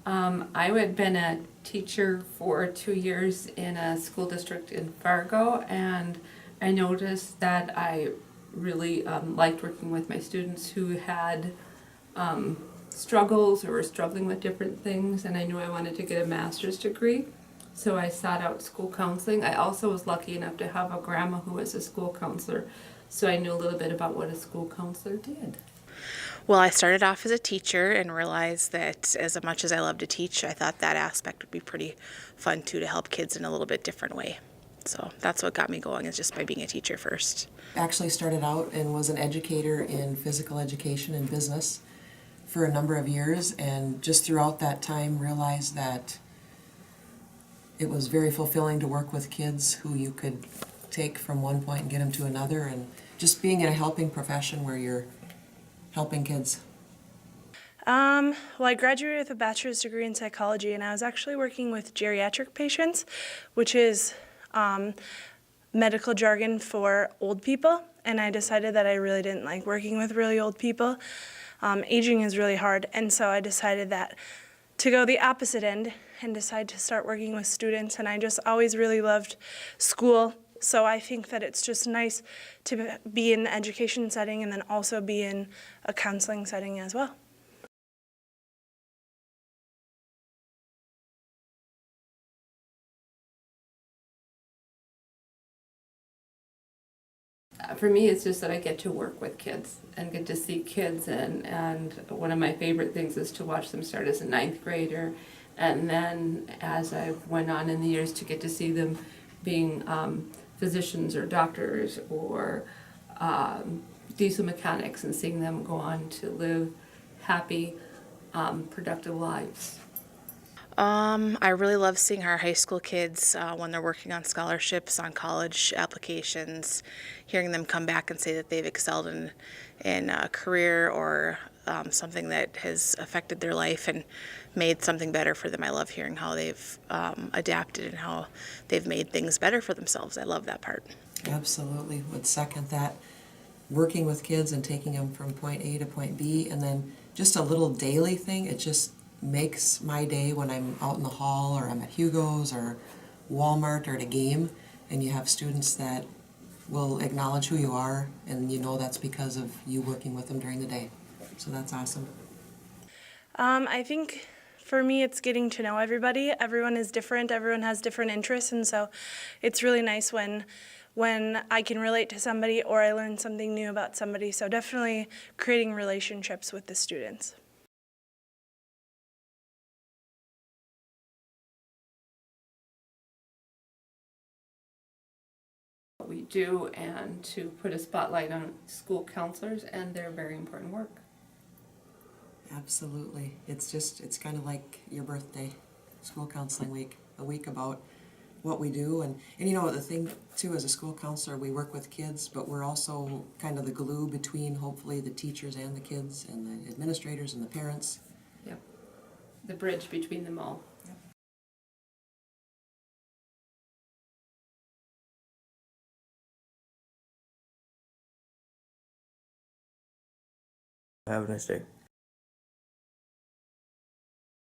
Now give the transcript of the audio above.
I had been a teacher for 2 years in a school district in Fargo, and I noticed that I really liked working with my students who had struggles or were struggling with different things, and I knew I wanted to get a master's degree. So I sought out school counseling. I also was lucky enough to have a grandma who was a school counselor, so I knew a little bit about what a school counselor did. Well, I started off as a teacher and realized that as much as I love to teach, I thought that aspect would be pretty fun too, to help kids in a little bit different way. So that's what got me going, is just by being a teacher first. Actually started out and was an educator in physical education and business for a number of years, and just throughout that time realized that it was very fulfilling to work with kids who you could take from one point and get them to another, and just being in a helping profession where you're helping kids. Well, I graduated with a bachelor's degree in psychology, and I was actually working with geriatric patients, which is medical jargon for old people, and I decided that I really didn't like working with really old people. Aging is really hard, and so I decided that to go the opposite end and decide to start working with students, and I just always really loved school. So I think that it's just nice to be in the education setting and then also be in a counseling setting as well. For me, it's just that I get to work with kids and get to see kids, and one of my favorite things is to watch them start as a ninth grader, and then as I went on in the years to get to see them being physicians or doctors or diesel mechanics, and seeing them go on to live happy, productive lives. I really love seeing our high school kids when they're working on scholarships, on college applications, hearing them come back and say that they've excelled in a career or something that has affected their life and made something better for them. I love hearing how they've adapted and how they've made things better for themselves. I love that part. Absolutely, would second that. Working with kids and taking them from point A to point B, and then just a little daily thing, it just makes my day when I'm out in the hall or I'm at Hugo's or Walmart or at a game, and you have students that will acknowledge who you are, and you know that's because of you working with them during the day. So that's awesome. I think for me it's getting to know everybody. Everyone is different, everyone has different interests, and so it's really nice when I can relate to somebody or I learn something new about somebody. So definitely creating relationships with the students. What we do, and to put a spotlight on school counselors and their very important work. Absolutely. It's kind of like your birthday, school counseling week, a week about what we do. And you know, the thing too, as a school counselor, we work with kids, but we're also kind of the glue between hopefully the teachers and the kids and the administrators and the parents. Yep. The bridge between them all. Have a nice day.